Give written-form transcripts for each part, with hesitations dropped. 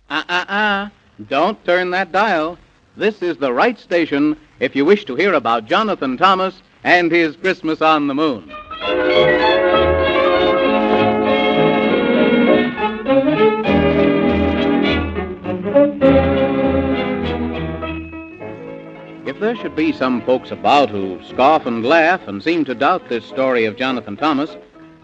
Don't turn that dial. This is the right station if you wish to hear about Jonathan Thomas and his Christmas on the Moon. If there should be some folks about who scoff and laugh and seem to doubt this story of Jonathan Thomas,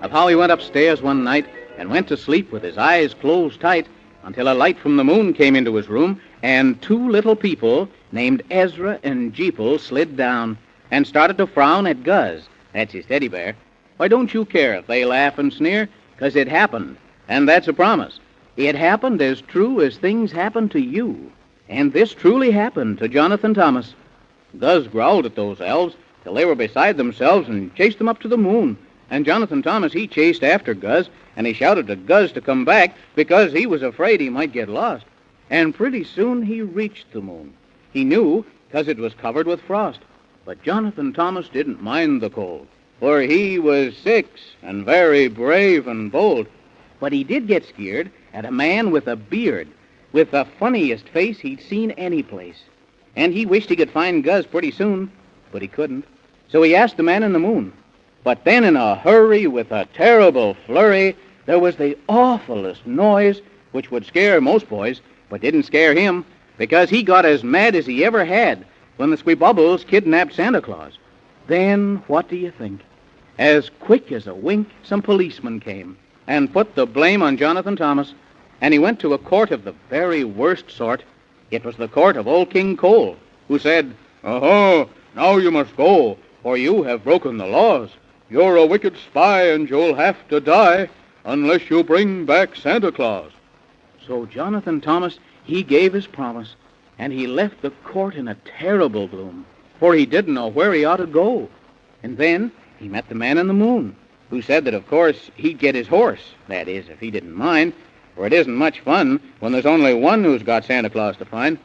of how he went upstairs one night and went to sleep with his eyes closed tight until a light from the moon came into his room and two little people named Ezra and Jeeple slid down and started to frown at Guz, that's his teddy bear, why don't you care if they laugh and sneer? 'Cause it happened, and that's a promise. It happened as true as things happen to you. And this truly happened to Jonathan Thomas. Guz growled at those elves till they were beside themselves and chased them up to the moon. And Jonathan Thomas, he chased after Guz, and he shouted to Guz to come back because he was afraid he might get lost. And pretty soon he reached the moon. He knew because it was covered with frost. But Jonathan Thomas didn't mind the cold, for he was 6 and very brave and bold. But he did get scared at a man with a beard, with the funniest face he'd seen any place. And he wished he could find Guz pretty soon, but he couldn't. So he asked the man in the moon. But then in a hurry, with a terrible flurry, there was the awfulest noise, which would scare most boys, but didn't scare him, because he got as mad as he ever had when the Squibubbles kidnapped Santa Claus. Then, what do you think? As quick as a wink, some policemen came and put the blame on Jonathan Thomas, and he went to a court of the very worst sort. It was the court of old King Cole, who said, "Aha, now you must go, for you have broken the laws. You're a wicked spy, and you'll have to die unless you bring back Santa Claus." So Jonathan Thomas, he gave his promise, and he left the court in a terrible gloom, for he didn't know where he ought to go. And then he met the man in the moon, who said that, of course, he'd get his horse, that is, if he didn't mind, for it isn't much fun when there's only one who's got Santa Claus to find.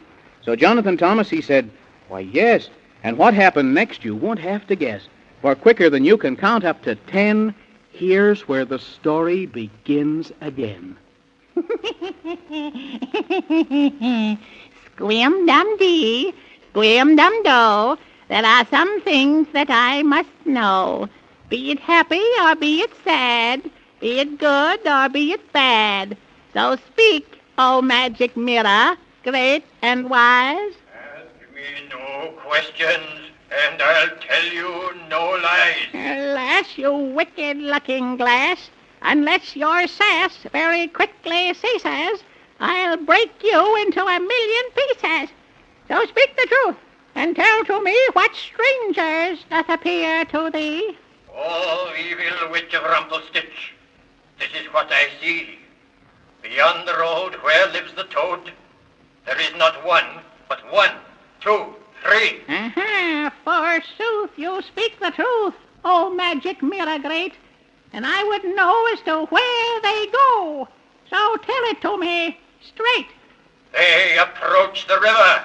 So Jonathan Thomas, he said, "Why, yes, and what happened next you won't have to guess, for quicker than you can count up to 10, here's where the story begins again." Squim-dum-dee, squim-dum-do, there are some things that I must know. Be it happy or be it sad, be it good or be it bad. So speak, O magic mirror, great and wise. Ask me no questions, and I'll tell you no lies. Alas, you wicked-looking glass, unless your sass very quickly ceases, I'll break you into a million pieces. So speak the truth, and tell to me what strangers doth appear to thee. Oh, evil witch of Rumpelstitch, this is what I see. Beyond the road where lives the toad, there is not one, but 1, 2, 3. Forsooth, you speak the truth, O magic mirror great, and I would know as to where they go. So tell it to me straight. They approach the river,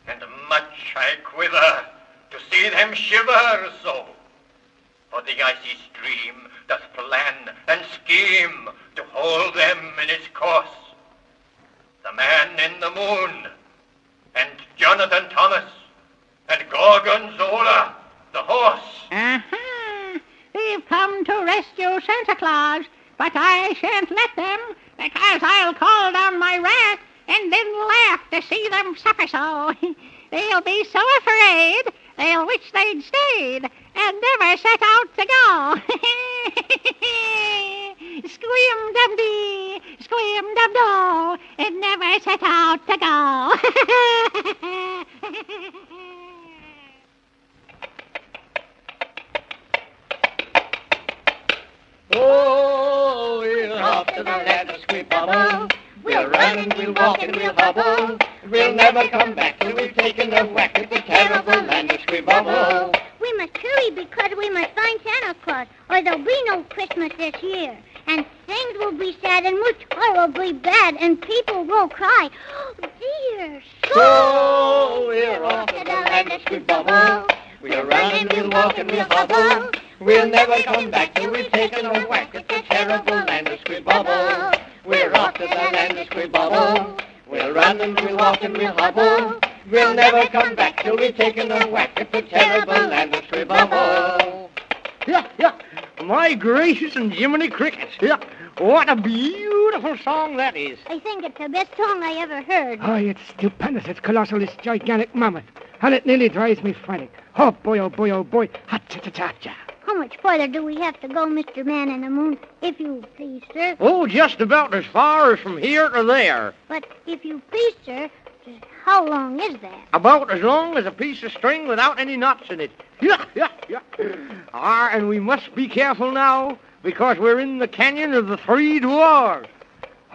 and much I quiver to see them shiver so. For the icy stream doth plan and scheme to hold them in its course. The man in the moon, and Jonathan Thomas, and Gorgonzola, the horse. They've come to rescue Santa Claus, but I shan't let them, because I'll call down my wrath and then laugh to see them suffer so. They'll be so afraid, they'll wish they'd stayed and never set out to go. Squim-dum-dee, squim-dum-do, it never set out to go. Oh, we're off to the land of Squibubble. We'll run and we'll walk and we'll hobble. We'll never come back till we've taken a whack at the terrible land of Squibubble. We must hurry because we must find Santa Claus, or there'll be no Christmas this year. And things will be sad and much horribly bad, and people will cry. Oh, dear. So we're off to the land of Squibubble. We'll run and we'll walk and we'll hobble. We'll never come back till we've taken a whack at the terrible land of Squibubble. We're off to the land of Squibubble. We'll run and we'll walk and we'll hobble. We'll never come back till we've taken a whack at the terrible land of Scribble. Yeah. My gracious and Jiminy Crickets. Yeah. What a beautiful song that is. I think it's the best song I ever heard. Oh, it's stupendous. It's colossal. It's gigantic mammoth. And it nearly drives me frantic. Oh, boy, oh, boy, oh, boy. Ha-cha-cha-cha-cha. How much farther do we have to go, Mr. Man in the Moon, if you please, sir? Oh, just about as far as from here to there. But if you please, sir, how long is that? About as long as a piece of string without any knots in it. Yeah. And we must be careful now, because we're in the canyon of the Three Dwarfs.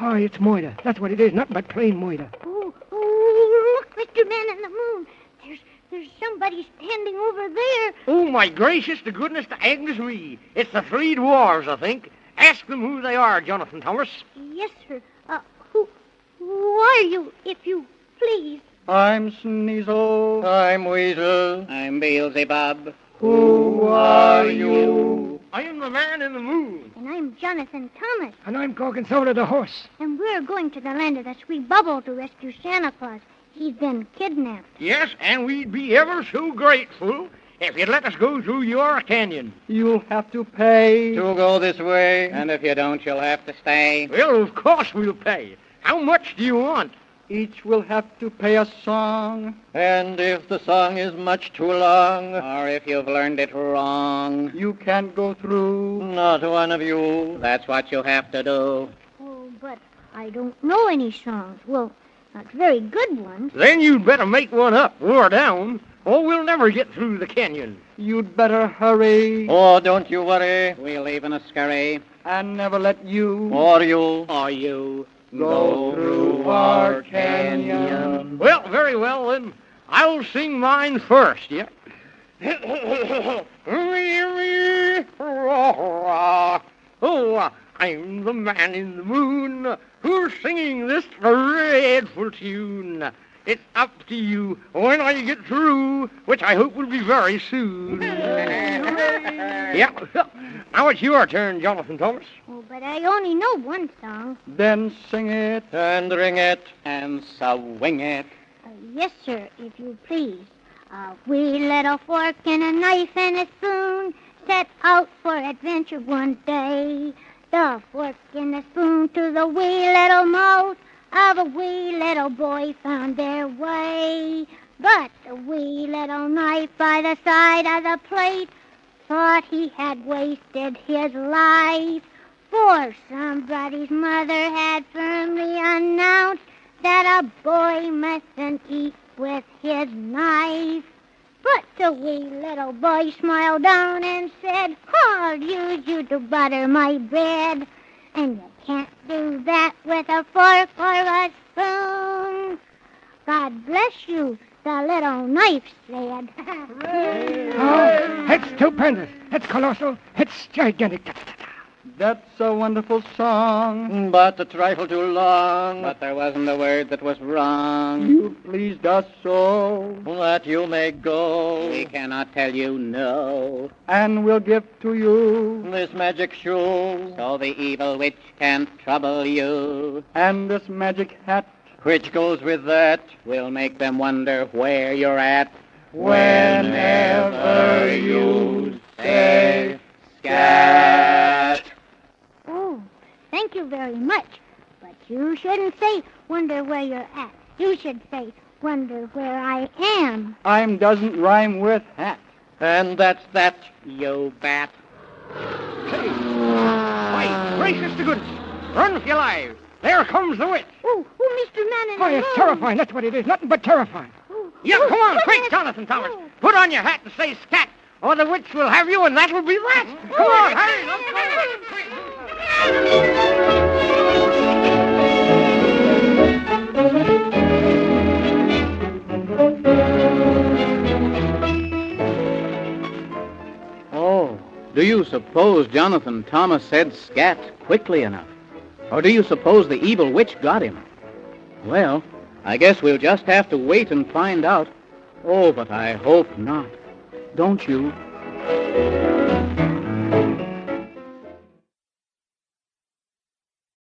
Oh, it's moida. That's what it is. Nothing but plain moida. Oh, look, Mr. Man in the Moon. There's somebody standing over there. Oh, my gracious to goodness to Agnes me. It's the Three Dwarfs, I think. Ask them who they are, Jonathan Thomas. Yes, sir. Who are you, if you please? I'm Sneasel. I'm Weasel. I'm Beelzebub. Who are you? I am the Man in the Moon. And I'm Jonathan Thomas. And I'm Gorgonzola the horse. And we're going to the land of the Sweet Bubble to rescue Santa Claus. He's been kidnapped. Yes, and we'd be ever so grateful if you'd let us go through your canyon. You'll have to pay to go this way. And if you don't, you'll have to stay. Well, of course we'll pay. How much do you want? Each will have to pay a song. And if the song is much too long, Or if you've learned it wrong, you can't go through. Not one of you. that's what you'll have to do. Oh, but I don't know any songs. Well, not very good ones. Then you'd better make one up, or down, or we'll never get through the canyon. You'd better hurry. Oh, don't you worry. We'll leave in a scurry. And never let you or you Or you. go through our canyon. Well, very well, then. I'll sing mine first, yeah? Oh, I'm the Man in the Moon who's singing this dreadful tune. It's up to you when I get through, which I hope will be very soon. Yeah. Now it's your turn, Jonathan Thomas. Oh, but I only know one song. Then sing it and ring it. And swing it. Yes, sir, if you please. A wee little fork and a knife and a spoon set out for adventure one day. The fork and the spoon to the wee little mouth of a wee little boy found their way. But the wee little knife by the side of the plate thought he had wasted his life. For somebody's mother had firmly announced that a boy mustn't eat with his knife. But the wee little boy smiled down and said, I'll use you to butter my bread. And you can't do that with a fork or a spoon. God bless you, the little knife said. Oh, it's stupendous. It's colossal. It's gigantic. That's a wonderful song, but a trifle too long. But there wasn't a word that was wrong. You pleased us so that you may go. We cannot tell you no. And we'll give to you this magic shoe. So the evil witch can't trouble you. And this magic hat, which goes with that. We'll make them wonder where you're at. Whenever you say scat. Oh, thank you very much. But you shouldn't say, wonder where you're at. You should say, wonder where I am. I'm doesn't rhyme with hat. And that's that. You bat. Say, why, gracious to goodness, run for your lives. There comes the witch. Oh, Mr. Man in the Oh, it's Moon. terrifying. That's what it is. Nothing but terrifying. Yeah, come on, quick, Jonathan Thomas. Put on your hat and say scat, or the witch will have you, and that'll be that. Come on, hurry, Oh, do you suppose Jonathan Thomas said scat quickly enough? Or do you suppose the evil witch got him? Well, I guess we'll just have to wait and find out. Oh, but I hope not. Don't you?